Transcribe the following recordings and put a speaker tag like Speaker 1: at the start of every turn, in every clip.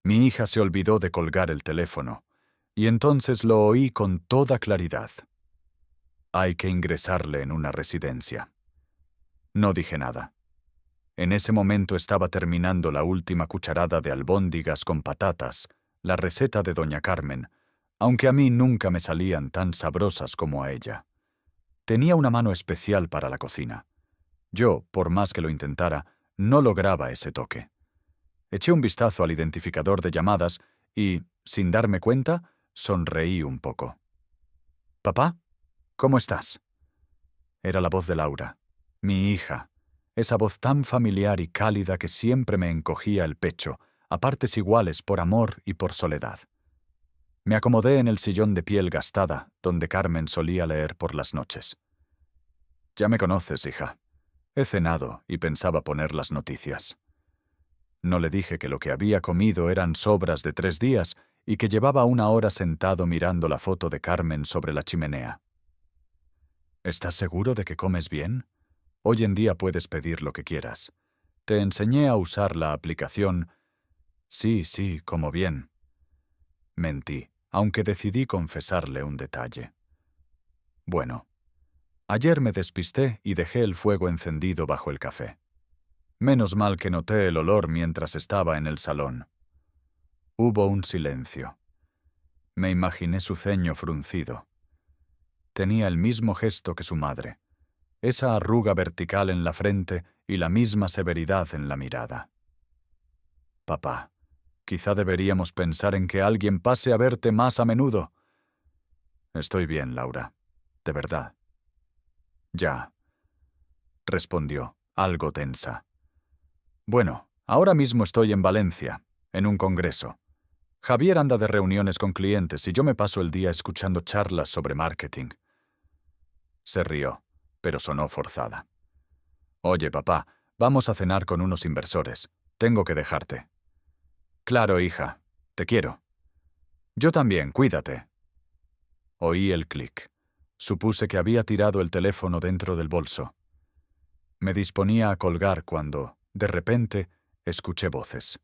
Speaker 1: Mi hija se olvidó de colgar el teléfono, y entonces lo oí con toda claridad. Hay que ingresarle en una residencia. No dije nada. En ese momento estaba terminando la última cucharada de albóndigas con patatas, la receta de doña Carmen, aunque a mí nunca me salían tan sabrosas como a ella. Tenía una mano especial para la cocina. Yo, por más que lo intentara, no lograba ese toque. Eché un vistazo al identificador de llamadas y, sin darme cuenta, sonreí un poco. «Papá, ¿cómo estás?». Era la voz de Laura, mi hija, esa voz tan familiar y cálida que siempre me encogía el pecho, a partes iguales por amor y por soledad. Me acomodé en el sillón de piel gastada, donde Carmen solía leer por las noches. «Ya me conoces, hija. He cenado y pensaba poner las noticias». No le dije que lo que había comido eran sobras de 3 días y que llevaba 1 hora sentado mirando la foto de Carmen sobre la chimenea. «¿Estás seguro de que comes bien? Hoy en día puedes pedir lo que quieras. Te enseñé a usar la aplicación». Sí, como bien». Mentí, aunque decidí confesarle un detalle. Bueno, ayer me despisté y dejé el fuego encendido bajo el café. Menos mal que noté el olor mientras estaba en el salón. Hubo un silencio. Me imaginé su ceño fruncido. Tenía el mismo gesto que su madre, esa arruga vertical en la frente y la misma severidad en la mirada. «Papá, quizá deberíamos pensar en que alguien pase a verte más a menudo». «Estoy bien, Laura, de verdad». «Ya», respondió, algo tensa. «Bueno, ahora mismo estoy en Valencia, en un congreso. Javier anda de reuniones con clientes y yo me paso el día escuchando charlas sobre marketing». Se rió, pero sonó forzada. «Oye, papá, vamos a cenar con unos inversores. Tengo que dejarte». «Claro, hija. Te quiero». «Yo también, cuídate». Oí el clic. Supuse que había tirado el teléfono dentro del bolso. Me disponía a colgar cuando, de repente, escuché voces.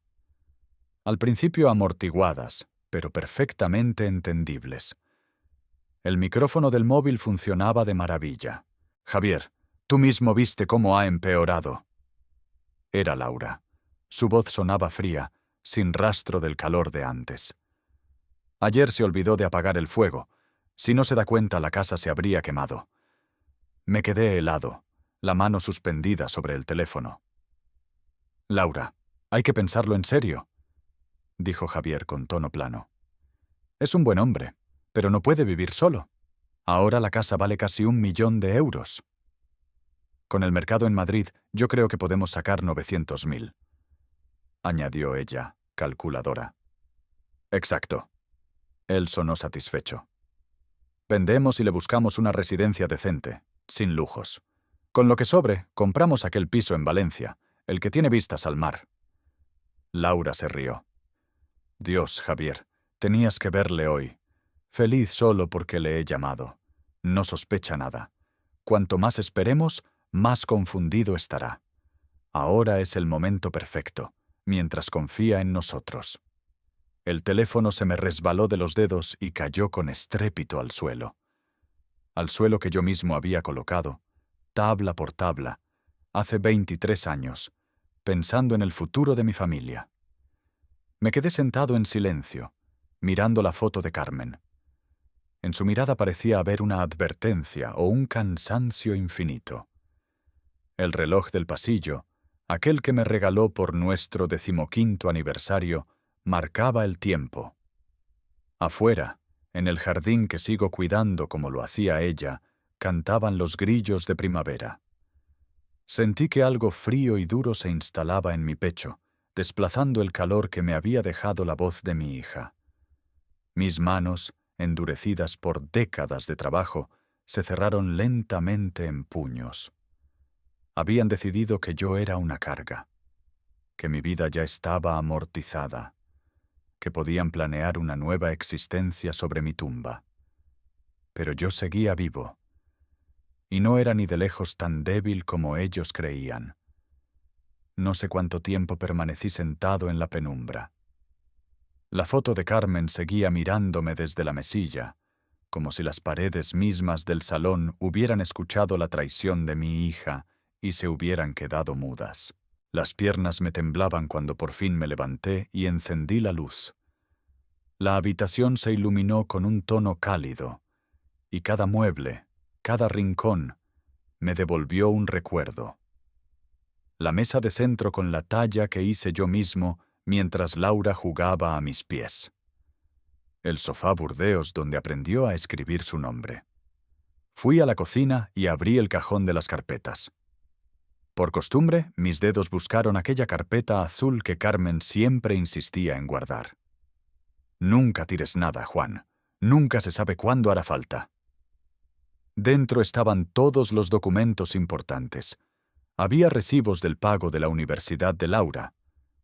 Speaker 1: Al principio amortiguadas, pero perfectamente entendibles. El micrófono del móvil funcionaba de maravilla. «Javier, tú mismo viste cómo ha empeorado». Era Laura. Su voz sonaba fría, sin rastro del calor de antes. «Ayer se olvidó de apagar el fuego. Si no se da cuenta, la casa se habría quemado». Me quedé helado, la mano suspendida sobre el teléfono. «Laura, hay que pensarlo en serio», dijo Javier con tono plano. «Es un buen hombre, pero no puede vivir solo. Ahora la casa vale casi 1.000.000 de euros. Con el mercado en Madrid, yo creo que podemos sacar 900.000», añadió ella, calculadora. «Exacto». Él sonó satisfecho. «Vendemos y le buscamos una residencia decente, sin lujos. Con lo que sobre, compramos aquel piso en Valencia, el que tiene vistas al mar». Laura se rió. «Dios, Javier, tenías que verle hoy. Feliz solo porque le he llamado. No sospecha nada. Cuanto más esperemos, más confundido estará. Ahora es el momento perfecto, mientras confía en nosotros». El teléfono se me resbaló de los dedos y cayó con estrépito al suelo. Al suelo que yo mismo había colocado, tabla por tabla, hace 23 años, pensando en el futuro de mi familia. Me quedé sentado en silencio, mirando la foto de Carmen. En su mirada parecía haber una advertencia o un cansancio infinito. El reloj del pasillo, aquel que me regaló por nuestro 15º aniversario, marcaba el tiempo. Afuera, en el jardín que sigo cuidando como lo hacía ella, cantaban los grillos de primavera. Sentí que algo frío y duro se instalaba en mi pecho, desplazando el calor que me había dejado la voz de mi hija. Mis manos, endurecidas por décadas de trabajo, se cerraron lentamente en puños. Habían decidido que yo era una carga, que mi vida ya estaba amortizada, que podían planear una nueva existencia sobre mi tumba. Pero yo seguía vivo, y no era ni de lejos tan débil como ellos creían. No sé cuánto tiempo permanecí sentado en la penumbra. La foto de Carmen seguía mirándome desde la mesilla, como si las paredes mismas del salón hubieran escuchado la traición de mi hija y se hubieran quedado mudas. Las piernas me temblaban cuando por fin me levanté y encendí la luz. La habitación se iluminó con un tono cálido, y cada mueble, cada rincón, me devolvió un recuerdo. La mesa de centro con la talla que hice yo mismo mientras Laura jugaba a mis pies. El sofá Burdeos donde aprendió a escribir su nombre. Fui a la cocina y abrí el cajón de las carpetas. Por costumbre, mis dedos buscaron aquella carpeta azul que Carmen siempre insistía en guardar. Nunca tires nada, Juan. Nunca se sabe cuándo hará falta. Dentro estaban todos los documentos importantes. Había recibos del pago de la Universidad de Laura,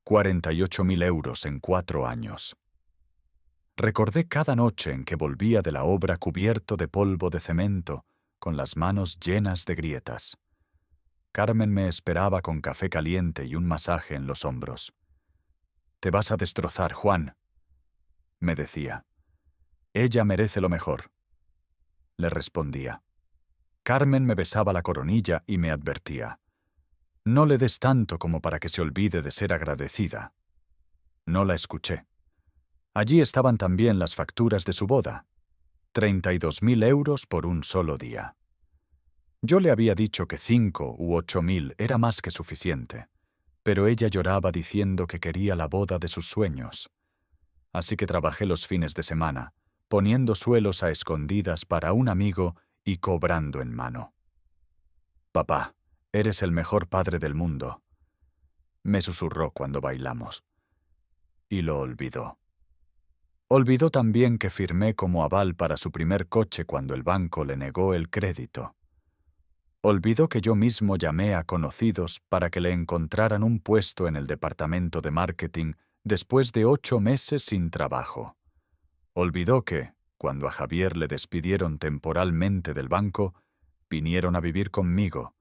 Speaker 1: 48.000 euros en 4 años. Recordé cada noche en que volvía de la obra cubierto de polvo de cemento, con las manos llenas de grietas. Carmen me esperaba con café caliente y un masaje en los hombros. «Te vas a destrozar, Juan», me decía. «Ella merece lo mejor», le respondía. Carmen me besaba la coronilla y me advertía. «No le des tanto como para que se olvide de ser agradecida». No la escuché. Allí estaban también las facturas de su boda. 32.000 euros por un solo día. Yo le había dicho que 5 u 8.000 era más que suficiente, pero ella lloraba diciendo que quería la boda de sus sueños. Así que trabajé los fines de semana, poniendo suelos a escondidas para un amigo y cobrando en mano. «Papá, eres el mejor padre del mundo», me susurró cuando bailamos. Y lo olvidó. Olvidó también que firmé como aval para su primer coche cuando el banco le negó el crédito. Olvidó que yo mismo llamé a conocidos para que le encontraran un puesto en el departamento de marketing después de 8 meses sin trabajo. Olvidó que, cuando a Javier le despidieron temporalmente del banco, vinieron a vivir conmigo,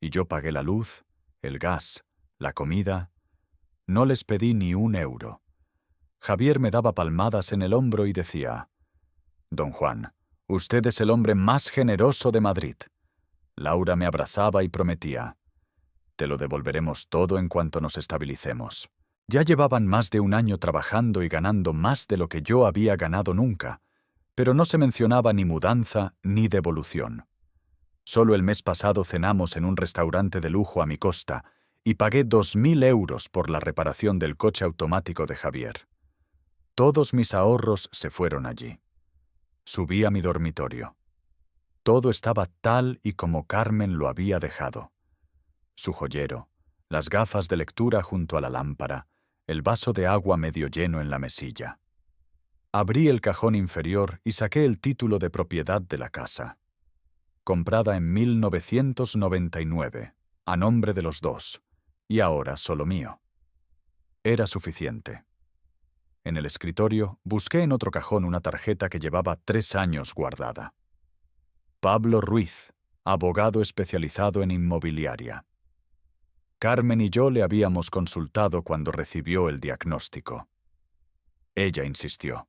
Speaker 1: y yo pagué la luz, el gas, la comida. No les pedí ni 1 euro. Javier me daba palmadas en el hombro y decía: «Don Juan, usted es el hombre más generoso de Madrid». Laura me abrazaba y prometía: «Te lo devolveremos todo en cuanto nos estabilicemos». Ya llevaban más de 1 año trabajando y ganando más de lo que yo había ganado nunca, pero no se mencionaba ni mudanza ni devolución. Solo el mes pasado cenamos en un restaurante de lujo a mi costa y pagué 2.000 euros por la reparación del coche automático de Javier. Todos mis ahorros se fueron allí. Subí a mi dormitorio. Todo estaba tal y como Carmen lo había dejado. Su joyero, las gafas de lectura junto a la lámpara, el vaso de agua medio lleno en la mesilla. Abrí el cajón inferior y saqué el título de propiedad de la casa. Comprada en 1999, a nombre de los dos, y ahora solo mío. Era suficiente. En el escritorio busqué en otro cajón una tarjeta que llevaba 3 años guardada. Pablo Ruiz, abogado especializado en inmobiliaria. Carmen y yo le habíamos consultado cuando recibió el diagnóstico. Ella insistió: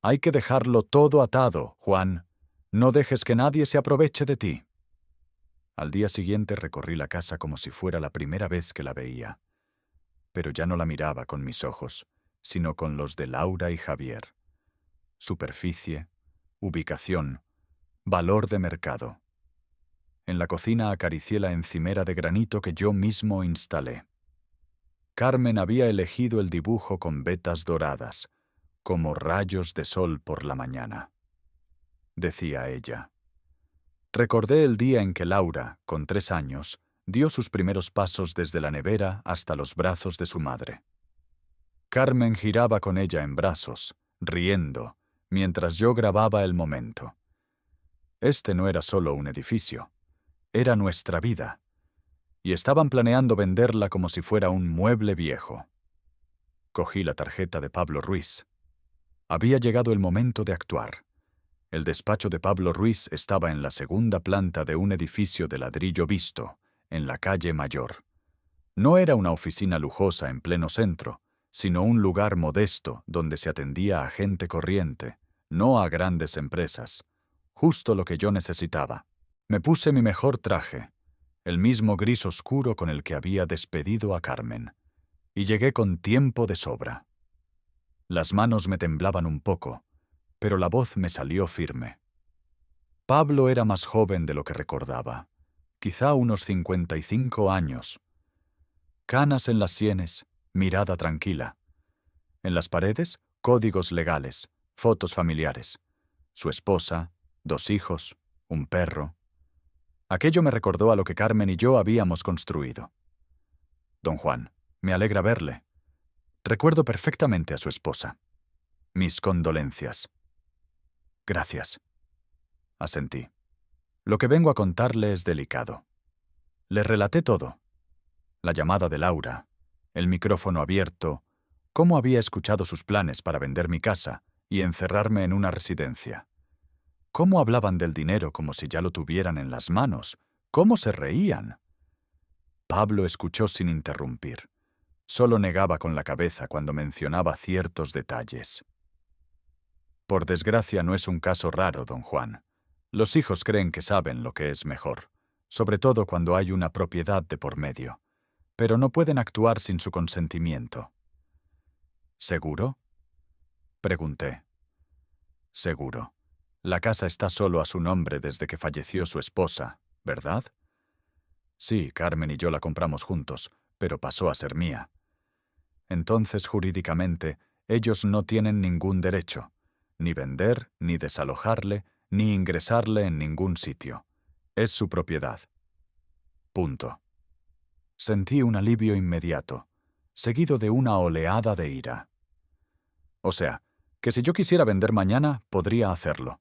Speaker 1: «Hay que dejarlo todo atado, Juan. No dejes que nadie se aproveche de ti». Al día siguiente recorrí la casa como si fuera la primera vez que la veía. Pero ya no la miraba con mis ojos, sino con los de Laura y Javier. Superficie, ubicación, valor de mercado. En la cocina acaricié la encimera de granito que yo mismo instalé. Carmen había elegido el dibujo con vetas doradas, como rayos de sol por la mañana. Decía ella. Recordé el día en que Laura, con 3 años, dio sus primeros pasos desde la nevera hasta los brazos de su madre. Carmen giraba con ella en brazos, riendo, mientras yo grababa el momento. Este no era solo un edificio, era nuestra vida, y estaban planeando venderla como si fuera un mueble viejo. Cogí la tarjeta de Pablo Ruiz. Había llegado el momento de actuar. El despacho de Pablo Ruiz estaba en la 2ª planta de un edificio de ladrillo visto, en la calle Mayor. No era una oficina lujosa en pleno centro, sino un lugar modesto donde se atendía a gente corriente, no a grandes empresas. Justo lo que yo necesitaba. Me puse mi mejor traje, el mismo gris oscuro con el que había despedido a Carmen, y llegué con tiempo de sobra. Las manos me temblaban un poco, pero la voz me salió firme. Pablo era más joven de lo que recordaba, quizá unos 55 años. Canas en las sienes, mirada tranquila. En las paredes, códigos legales, fotos familiares. Su esposa, 2 hijos, un perro. Aquello me recordó a lo que Carmen y yo habíamos construido. Don Juan, me alegra verle. Recuerdo perfectamente a su esposa. Mis condolencias. Gracias. Asentí. Lo que vengo a contarle es delicado. Le relaté todo. La llamada de Laura, el micrófono abierto, cómo había escuchado sus planes para vender mi casa y encerrarme en una residencia. Cómo hablaban del dinero como si ya lo tuvieran en las manos. Cómo se reían. Pablo escuchó sin interrumpir. Solo negaba con la cabeza cuando mencionaba ciertos detalles. Por desgracia no es un caso raro, don Juan. Los hijos creen que saben lo que es mejor, sobre todo cuando hay una propiedad de por medio, pero no pueden actuar sin su consentimiento. ¿Seguro? Pregunté. Seguro. La casa está solo a su nombre desde que falleció su esposa, ¿verdad? Sí, Carmen y yo la compramos juntos, pero pasó a ser mía. Entonces, jurídicamente, ellos no tienen ningún derecho, ni vender, ni desalojarle, ni ingresarle en ningún sitio. Es su propiedad. Punto. Sentí un alivio inmediato, seguido de una oleada de ira. O sea, que si yo quisiera vender mañana, podría hacerlo.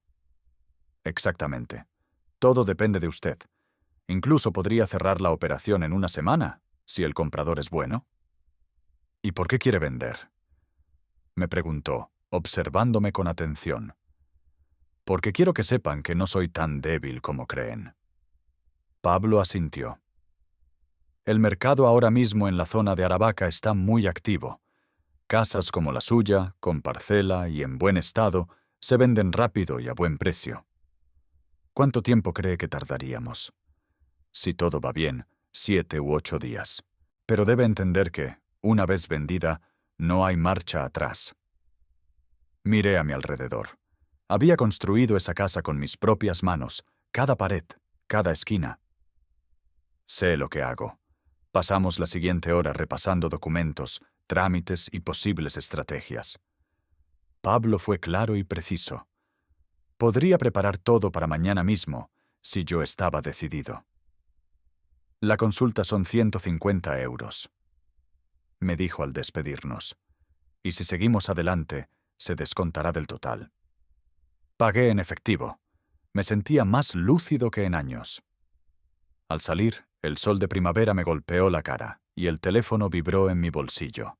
Speaker 1: Exactamente. Todo depende de usted. Incluso podría cerrar la operación en una semana, si el comprador es bueno. ¿Y por qué quiere vender? Me preguntó, observándome con atención. Porque quiero que sepan que no soy tan débil como creen. Pablo asintió. El mercado ahora mismo en la zona de Aravaca está muy activo. Casas como la suya, con parcela y en buen estado, se venden rápido y a buen precio. ¿Cuánto tiempo cree que tardaríamos? Si todo va bien, 7 u 8 días. Pero debe entender que, una vez vendida, no hay marcha atrás. Miré a mi alrededor. Había construido esa casa con mis propias manos, cada pared, cada esquina. Sé lo que hago. Pasamos la siguiente hora repasando documentos, trámites y posibles estrategias. Pablo fue claro y preciso. Podría preparar todo para mañana mismo, si yo estaba decidido. La consulta son 150 euros, me dijo al despedirnos. Y si seguimos adelante, se descontará del total. Pagué en efectivo. Me sentía más lúcido que en años. Al salir, el sol de primavera me golpeó la cara y el teléfono vibró en mi bolsillo.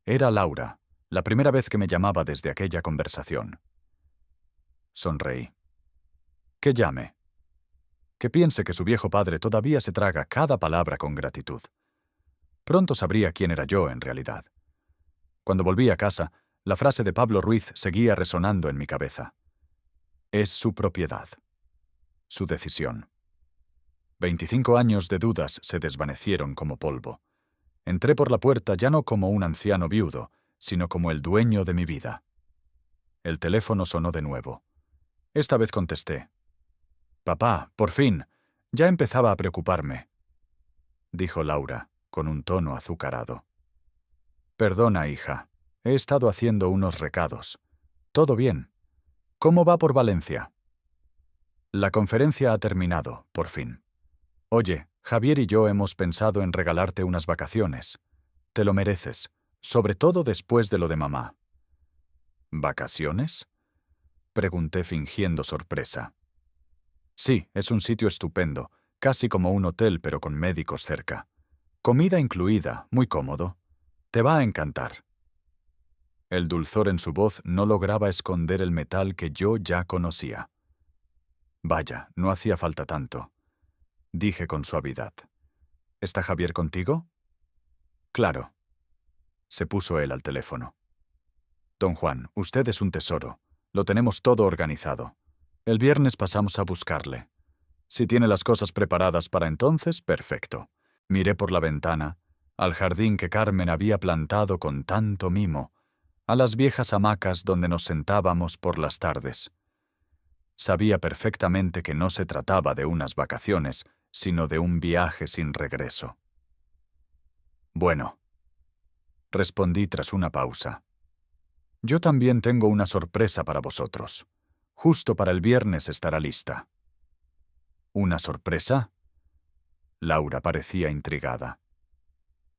Speaker 1: Era Laura, la primera vez que me llamaba desde aquella conversación. Sonreí. Que llame. Que piense que su viejo padre todavía se traga cada palabra con gratitud. Pronto sabría quién era yo en realidad. Cuando volví a casa, la frase de Pablo Ruiz seguía resonando en mi cabeza. Es su propiedad. Su decisión. 25 años de dudas se desvanecieron como polvo. Entré por la puerta ya no como un anciano viudo, sino como el dueño de mi vida. El teléfono sonó de nuevo. Esta vez contesté. «Papá, por fin. Ya empezaba a preocuparme», dijo Laura, con un tono azucarado. «Perdona, hija. He estado haciendo unos recados. Todo bien. ¿Cómo va por Valencia?» La conferencia ha terminado, por fin. Oye, Javier y yo hemos pensado en regalarte unas vacaciones. Te lo mereces, sobre todo después de lo de mamá. ¿Vacaciones?, pregunté fingiendo sorpresa. Sí, es un sitio estupendo, casi como un hotel pero con médicos cerca. Comida incluida, muy cómodo. Te va a encantar. El dulzor en su voz no lograba esconder el metal que yo ya conocía. Vaya, no hacía falta tanto, dije con suavidad. ¿Está Javier contigo? Claro. Se puso él al teléfono. Don Juan, usted es un tesoro. Lo tenemos todo organizado. El viernes pasamos a buscarle. Si tiene las cosas preparadas para entonces, perfecto. Miré por la ventana, al jardín que Carmen había plantado con tanto mimo, a las viejas hamacas donde nos sentábamos por las tardes. Sabía perfectamente que no se trataba de unas vacaciones, sino de un viaje sin regreso. Bueno, respondí tras una pausa. Yo también tengo una sorpresa para vosotros. Justo para el viernes estará lista. ¿Una sorpresa? Laura parecía intrigada.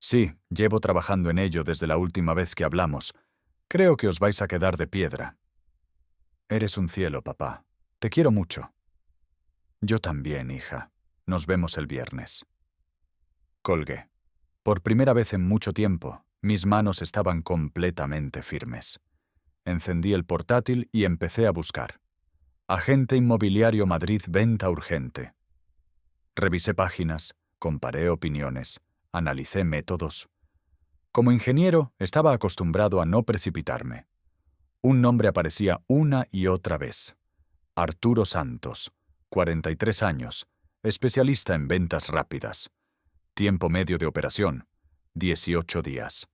Speaker 1: Sí, llevo trabajando en ello desde la última vez que hablamos. Creo que os vais a quedar de piedra. Eres un cielo, papá. Te quiero mucho. Yo también, hija. Nos vemos el viernes. Colgué. Por primera vez en mucho tiempo, mis manos estaban completamente firmes. Encendí el portátil y empecé a buscar. Agente inmobiliario Madrid, venta urgente. Revisé páginas, comparé opiniones, analicé métodos. Como ingeniero, estaba acostumbrado a no precipitarme. Un nombre aparecía una y otra vez. Arturo Santos, 43 años, especialista en ventas rápidas. Tiempo medio de operación, 18 días.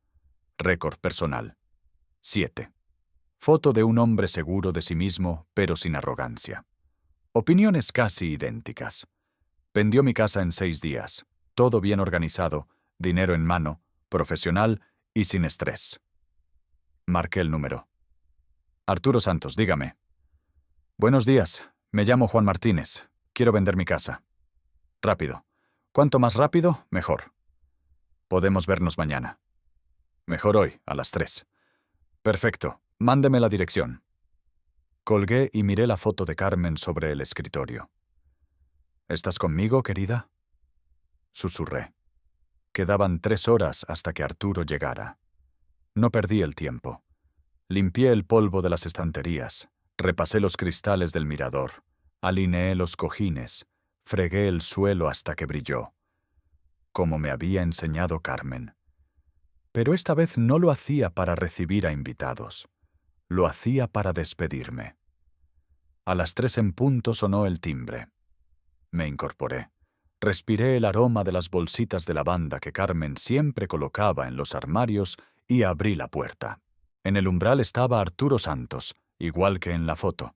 Speaker 1: Récord personal, 7. Foto de un hombre seguro de sí mismo, pero sin arrogancia. Opiniones casi idénticas. Vendió mi casa en 6 días. Todo bien organizado, dinero en mano, profesional y sin estrés. Marqué el número. Arturo Santos, dígame. Buenos días, me llamo Juan Martínez. Quiero vender mi casa. Rápido. Cuanto más rápido, mejor. Podemos vernos mañana. Mejor hoy, a las 3. Perfecto, mándeme la dirección. Colgué y miré la foto de Carmen sobre el escritorio. ¿Estás conmigo, querida? Susurré. Quedaban 3 horas hasta que Arturo llegara. No perdí el tiempo. Limpié el polvo de las estanterías, repasé los cristales del mirador, alineé los cojines, fregué el suelo hasta que brilló, como me había enseñado Carmen. Pero esta vez no lo hacía para recibir a invitados, lo hacía para despedirme. A las 3 en punto sonó el timbre. Me incorporé. Respiré el aroma de las bolsitas de lavanda que Carmen siempre colocaba en los armarios y abrí la puerta. En el umbral estaba Arturo Santos, igual que en la foto.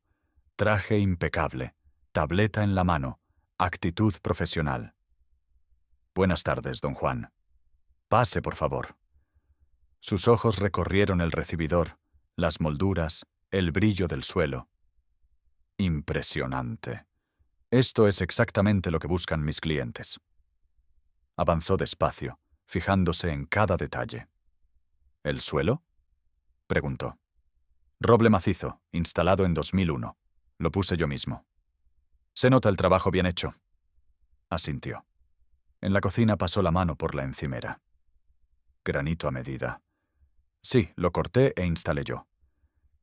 Speaker 1: Traje impecable, tableta en la mano, actitud profesional. Buenas tardes, don Juan. Pase, por favor. Sus ojos recorrieron el recibidor, las molduras, el brillo del suelo. Impresionante. Esto es exactamente lo que buscan mis clientes. Avanzó despacio, fijándose en cada detalle. ¿El suelo? Preguntó. Roble macizo, instalado en 2001. Lo puse yo mismo. Se nota el trabajo bien hecho. Asintió. En la cocina pasó la mano por la encimera. Granito a medida. Sí, lo corté e instalé yo.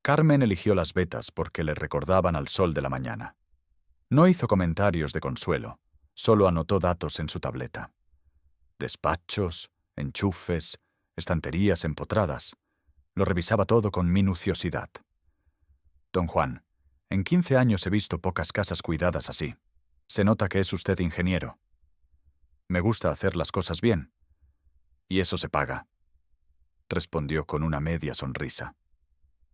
Speaker 1: Carmen eligió las vetas porque le recordaban al sol de la mañana. No hizo comentarios de consuelo, solo anotó datos en su tableta. Despachos, enchufes, estanterías empotradas. Lo revisaba todo con minuciosidad. Don Juan, en 15 años he visto pocas casas cuidadas así. Se nota que es usted ingeniero. Me gusta hacer las cosas bien. Y eso se paga. Respondió con una media sonrisa.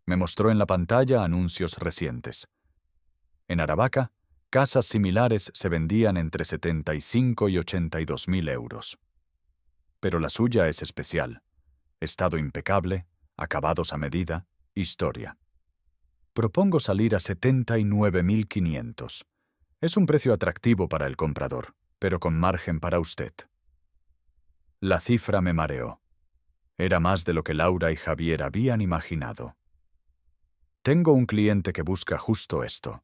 Speaker 1: Me mostró en la pantalla anuncios recientes. En Aravaca, casas similares se vendían entre 75 y 82.000 euros. Pero la suya es especial. Estado impecable, acabados a medida, historia. Propongo salir a 79.500. Es un precio atractivo para el comprador, pero con margen para usted. La cifra me mareó. Era más de lo que Laura y Javier habían imaginado. Tengo un cliente que busca justo esto.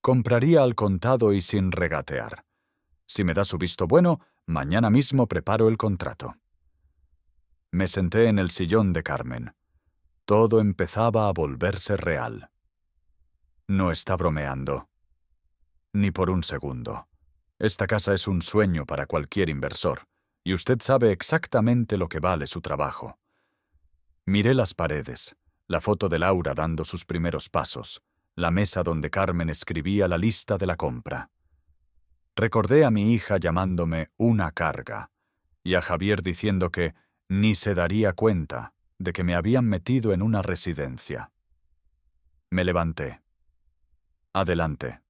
Speaker 1: Compraría al contado y sin regatear. Si me da su visto bueno, mañana mismo preparo el contrato. Me senté en el sillón de Carmen. Todo empezaba a volverse real. No está bromeando. Ni por un segundo. Esta casa es un sueño para cualquier inversor, y usted sabe exactamente lo que vale su trabajo. Miré las paredes, la foto de Laura dando sus primeros pasos, la mesa donde Carmen escribía la lista de la compra. Recordé a mi hija llamándome una carga, y a Javier diciendo que ni se daría cuenta de que me habían metido en una residencia. Me levanté. Adelante.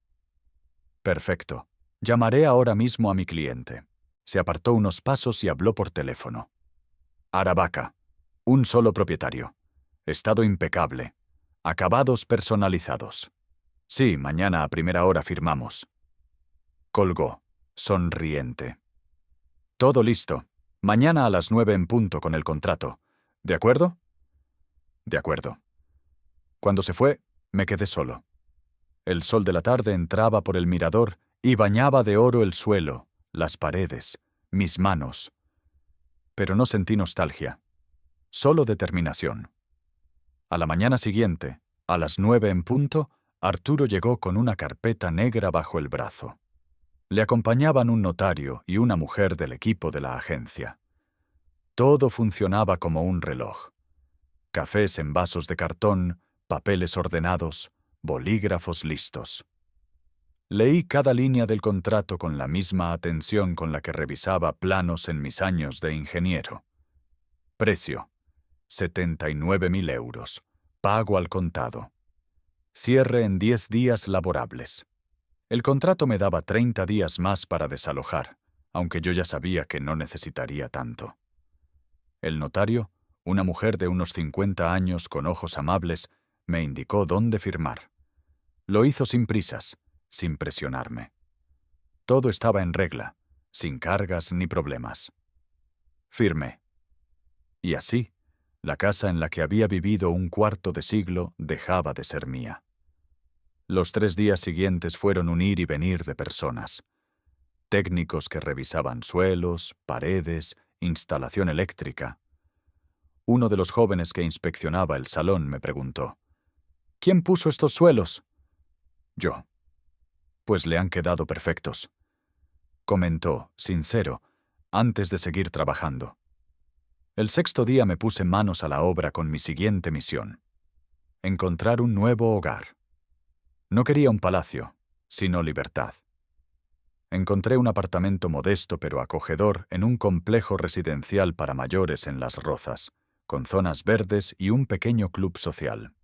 Speaker 1: Perfecto. Llamaré ahora mismo a mi cliente. Se apartó unos pasos y habló por teléfono. Aravaca. Un solo propietario. Estado impecable. Acabados personalizados. Sí, mañana a primera hora firmamos. Colgó, sonriente. Todo listo. Mañana a las 9 en punto con el contrato. ¿De acuerdo? De acuerdo. Cuando se fue, me quedé solo. El sol de la tarde entraba por el mirador y bañaba de oro el suelo, las paredes, mis manos. Pero no sentí nostalgia, solo determinación. A la mañana siguiente, a las 9 en punto, Arturo llegó con una carpeta negra bajo el brazo. Le acompañaban un notario y una mujer del equipo de la agencia. Todo funcionaba como un reloj. Cafés en vasos de cartón, papeles ordenados, bolígrafos listos. Leí cada línea del contrato con la misma atención con la que revisaba planos en mis años de ingeniero. Precio: 79.000 euros. Pago al contado. Cierre en 10 días laborables. El contrato me daba 30 días más para desalojar, aunque yo ya sabía que no necesitaría tanto. El notario, una mujer de unos 50 años con ojos amables, me indicó dónde firmar. Lo hizo sin prisas, sin presionarme. Todo estaba en regla, sin cargas ni problemas. Firmé. Y así, la casa en la que había vivido un cuarto de siglo dejaba de ser mía. Los 3 días siguientes fueron un ir y venir de personas. Técnicos que revisaban suelos, paredes, instalación eléctrica. Uno de los jóvenes que inspeccionaba el salón me preguntó: ¿Quién puso estos suelos? Yo. Pues le han quedado perfectos, comentó, sincero, antes de seguir trabajando. El 6.º día me puse manos a la obra con mi siguiente misión: encontrar un nuevo hogar. No quería un palacio, sino libertad. Encontré un apartamento modesto pero acogedor en un complejo residencial para mayores en Las Rozas, con zonas verdes y un pequeño club social.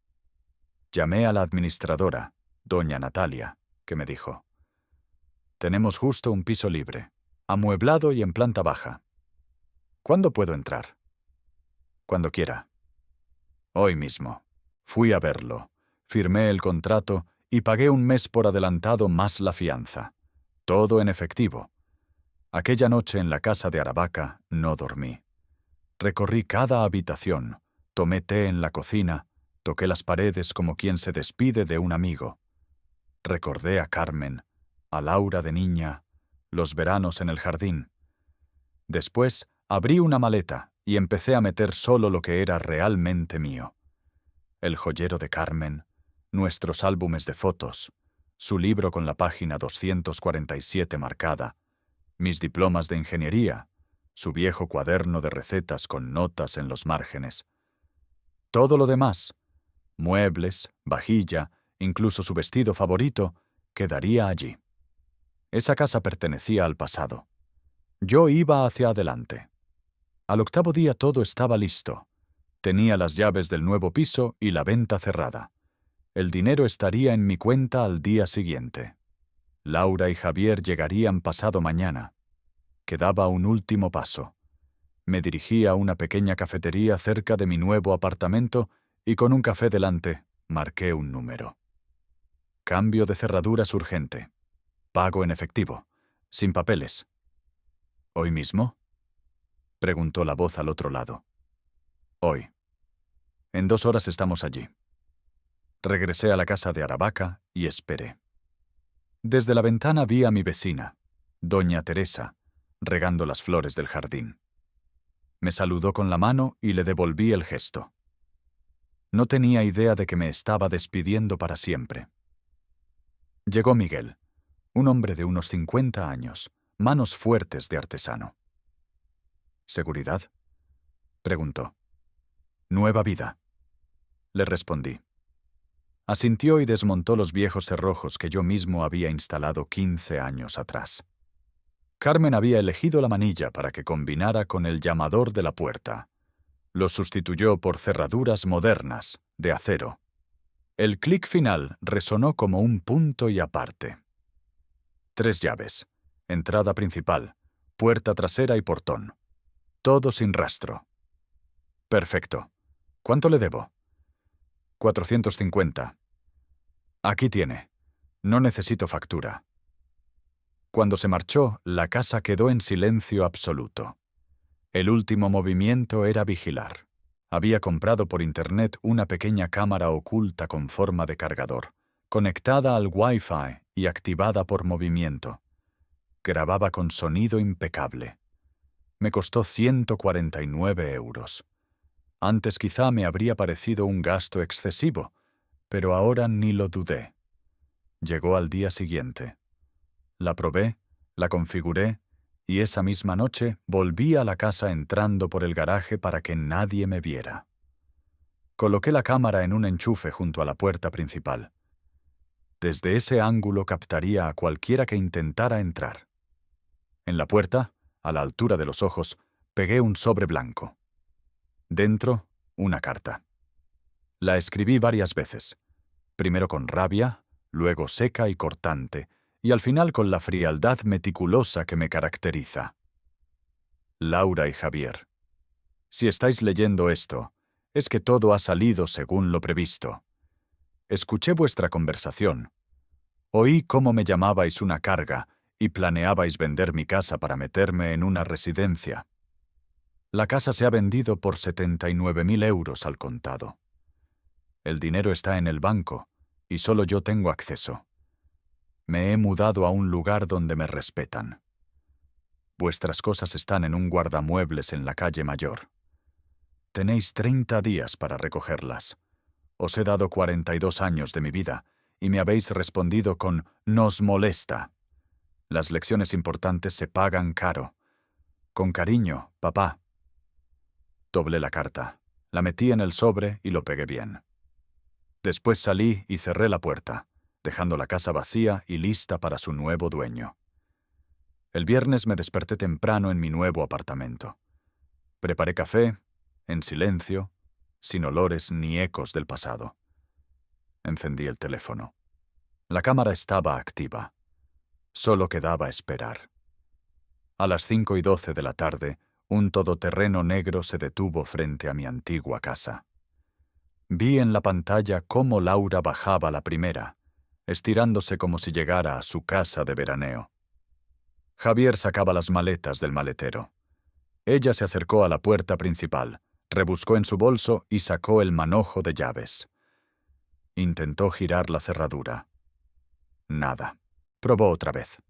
Speaker 1: Llamé a la administradora, doña Natalia, que me dijo: «Tenemos justo un piso libre, amueblado y en planta baja. ¿Cuándo puedo entrar?» «Cuando quiera». Hoy mismo. Fui a verlo, firmé el contrato y pagué un mes por adelantado más la fianza. Todo en efectivo. Aquella noche en la casa de Aravaca no dormí. Recorrí cada habitación, tomé té en la cocina, toqué las paredes como quien se despide de un amigo. Recordé a Carmen, a Laura de niña, los veranos en el jardín. Después abrí una maleta y empecé a meter solo lo que era realmente mío. El joyero de Carmen, nuestros álbumes de fotos, su libro con la página 247 marcada, mis diplomas de ingeniería, su viejo cuaderno de recetas con notas en los márgenes. Todo lo demás, muebles, vajilla, incluso su vestido favorito, quedaría allí. Esa casa pertenecía al pasado. Yo iba hacia adelante. Al 8.º día todo estaba listo. Tenía las llaves del nuevo piso y la venta cerrada. El dinero estaría en mi cuenta al día siguiente. Laura y Javier llegarían pasado mañana. Quedaba un último paso. Me dirigí a una pequeña cafetería cerca de mi nuevo apartamento y con un café delante marqué un número. Cambio de cerraduras urgente. Pago en efectivo, sin papeles. ¿Hoy mismo?, preguntó la voz al otro lado. Hoy. En 2 horas estamos allí. Regresé a la casa de Aravaca y esperé. Desde la ventana vi a mi vecina, doña Teresa, regando las flores del jardín. Me saludó con la mano y le devolví el gesto. No tenía idea de que me estaba despidiendo para siempre. Llegó Miguel, un hombre de unos 50 años, manos fuertes de artesano. ¿Seguridad?, preguntó. Nueva vida, le respondí. Asintió y desmontó los viejos cerrojos que yo mismo había instalado 15 años atrás. Carmen había elegido la manilla para que combinara con el llamador de la puerta. Lo sustituyó por cerraduras modernas, de acero. El clic final resonó como un punto y aparte. 3 llaves: entrada principal, puerta trasera y portón. Todo sin rastro. Perfecto. ¿Cuánto le debo? 450. Aquí tiene. No necesito factura. Cuando se marchó, la casa quedó en silencio absoluto. El último movimiento era vigilar. Había comprado por internet una pequeña cámara oculta con forma de cargador, conectada al Wi-Fi y activada por movimiento. Grababa con sonido impecable. Me costó 149 euros. Antes quizá me habría parecido un gasto excesivo, pero ahora ni lo dudé. Llegó al día siguiente. La probé, la configuré, y esa misma noche volví a la casa entrando por el garaje para que nadie me viera. Coloqué la cámara en un enchufe junto a la puerta principal. Desde ese ángulo captaría a cualquiera que intentara entrar. En la puerta, a la altura de los ojos, pegué un sobre blanco. Dentro, una carta. La escribí varias veces, primero con rabia, luego seca y cortante, y al final con la frialdad meticulosa que me caracteriza. Laura y Javier, si estáis leyendo esto, es que todo ha salido según lo previsto. Escuché vuestra conversación. Oí cómo me llamabais una carga y planeabais vender mi casa para meterme en una residencia. La casa se ha vendido por 79.000 euros al contado. El dinero está en el banco y solo yo tengo acceso. Me he mudado a un lugar donde me respetan. Vuestras cosas están en un guardamuebles en la calle Mayor. Tenéis 30 días para recogerlas. Os he dado 42 años de mi vida y me habéis respondido con «nos molesta». Las lecciones importantes se pagan caro. Con cariño, papá. Doblé la carta, la metí en el sobre y lo pegué bien. Después salí y cerré la puerta, dejando la casa vacía y lista para su nuevo dueño. El viernes me desperté temprano en mi nuevo apartamento. Preparé café, en silencio, sin olores ni ecos del pasado. Encendí el teléfono. La cámara estaba activa. Solo quedaba esperar. A las 5:12 de la tarde, un todoterreno negro se detuvo frente a mi antigua casa. Vi en la pantalla cómo Laura bajaba la primera, estirándose como si llegara a su casa de veraneo. Javier sacaba las maletas del maletero. Ella se acercó a la puerta principal, rebuscó en su bolso y sacó el manojo de llaves. Intentó girar la cerradura. Nada. Probó otra vez.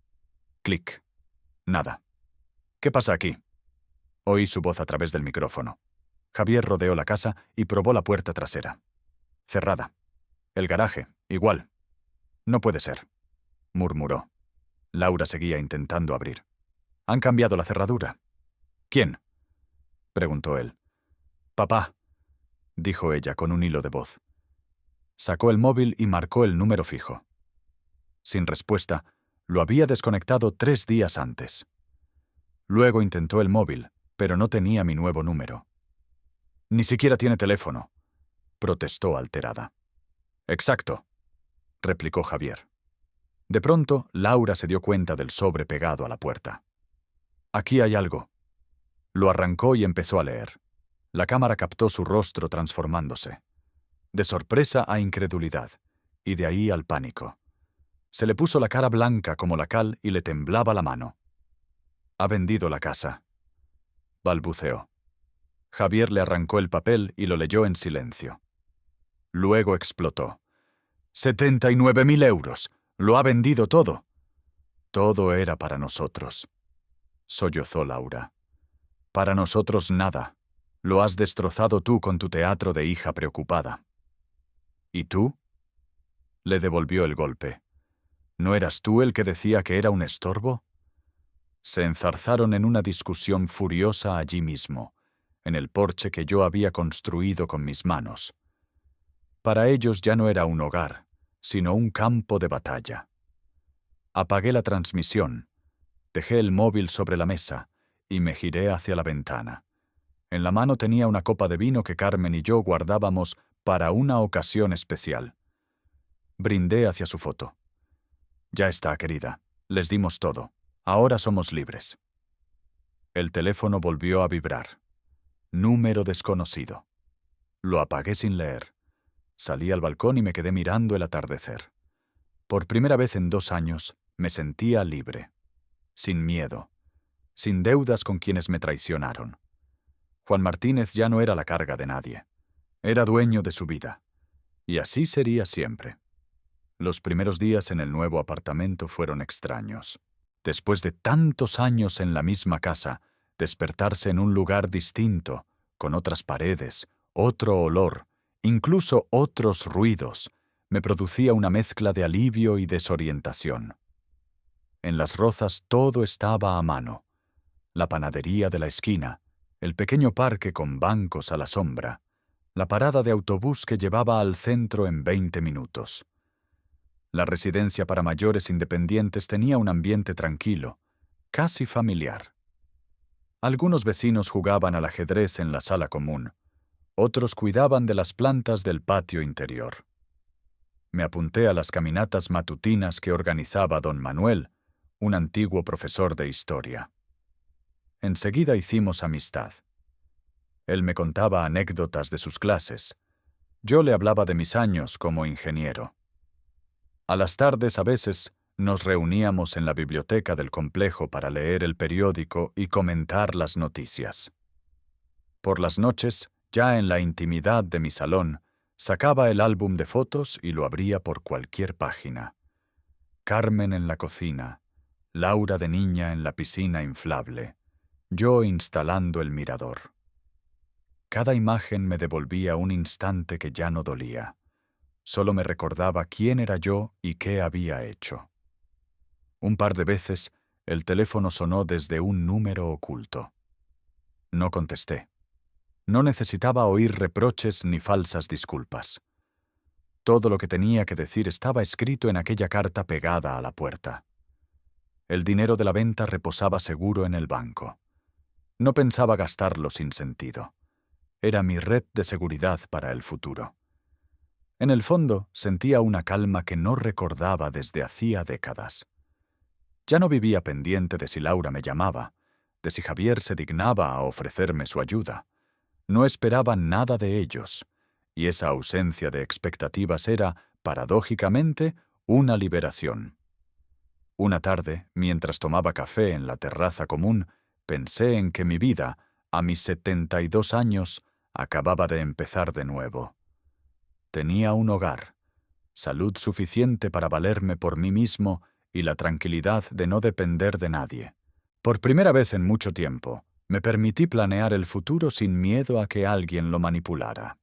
Speaker 1: Clic. Nada. ¿Qué pasa aquí? Oí su voz a través del micrófono. Javier rodeó la casa y probó la puerta trasera. Cerrada. El garaje, igual. No puede ser, murmuró. Laura seguía intentando abrir. Han cambiado la cerradura. ¿Quién? Preguntó él. Papá, dijo ella con un hilo de voz. Sacó el móvil y marcó el número fijo. Sin respuesta, lo había desconectado 3 días antes. Luego intentó el móvil, pero no tenía mi nuevo número. Ni siquiera tiene teléfono, protestó alterada. Exacto, replicó Javier. De pronto, Laura se dio cuenta del sobre pegado a la puerta. Aquí hay algo. Lo arrancó y empezó a leer. La cámara captó su rostro transformándose. De sorpresa a incredulidad, y de ahí al pánico. Se le puso la cara blanca como la cal y le temblaba la mano. Ha vendido la casa, balbuceó. Javier le arrancó el papel y lo leyó en silencio. Luego explotó. 79.000 euros. Lo ha vendido todo. Todo era para nosotros, sollozó Laura. Para nosotros nada. Lo has destrozado tú con tu teatro de hija preocupada. ¿Y tú? Le devolvió el golpe. ¿No eras tú el que decía que era un estorbo? Se enzarzaron en una discusión furiosa allí mismo, en el porche que yo había construido con mis manos. Para ellos ya no era un hogar, sino un campo de batalla. Apagué la transmisión, dejé el móvil sobre la mesa y me giré hacia la ventana. En la mano tenía una copa de vino que Carmen y yo guardábamos para una ocasión especial. Brindé hacia su foto. Ya está, querida. Les dimos todo. Ahora somos libres. El teléfono volvió a vibrar. Número desconocido. Lo apagué sin leer. Salí al balcón y me quedé mirando el atardecer. Por primera vez en 2 años, me sentía libre. Sin miedo. Sin deudas con quienes me traicionaron. Juan Martínez ya no era la carga de nadie. Era dueño de su vida. Y así sería siempre. Los primeros días en el nuevo apartamento fueron extraños. Después de tantos años en la misma casa, despertarse en un lugar distinto, con otras paredes, otro olor, incluso otros ruidos, me producía una mezcla de alivio y desorientación. En Las Rozas todo estaba a mano. La panadería de la esquina, el pequeño parque con bancos a la sombra, la parada de autobús que llevaba al centro en 20 minutos. La residencia para mayores independientes tenía un ambiente tranquilo, casi familiar. Algunos vecinos jugaban al ajedrez en la sala común, otros cuidaban de las plantas del patio interior. Me apunté a las caminatas matutinas que organizaba don Manuel, un antiguo profesor de historia. Enseguida hicimos amistad. Él me contaba anécdotas de sus clases. Yo le hablaba de mis años como ingeniero. A las tardes, a veces, nos reuníamos en la biblioteca del complejo para leer el periódico y comentar las noticias. Por las noches, ya en la intimidad de mi salón, sacaba el álbum de fotos y lo abría por cualquier página. Carmen en la cocina, Laura de niña en la piscina inflable, yo instalando el mirador. Cada imagen me devolvía un instante que ya no dolía. Solo me recordaba quién era yo y qué había hecho. Un par de veces, el teléfono sonó desde un número oculto. No contesté. No necesitaba oír reproches ni falsas disculpas. Todo lo que tenía que decir estaba escrito en aquella carta pegada a la puerta. El dinero de la venta reposaba seguro en el banco. No pensaba gastarlo sin sentido. Era mi red de seguridad para el futuro. En el fondo, sentía una calma que no recordaba desde hacía décadas. Ya no vivía pendiente de si Laura me llamaba, de si Javier se dignaba a ofrecerme su ayuda. No esperaba nada de ellos, y esa ausencia de expectativas era, paradójicamente, una liberación. Una tarde, mientras tomaba café en la terraza común, pensé en que mi vida, a mis 72 años, acababa de empezar de nuevo. Tenía un hogar, salud suficiente para valerme por mí mismo y la tranquilidad de no depender de nadie. Por primera vez en mucho tiempo, me permití planear el futuro sin miedo a que alguien lo manipulara.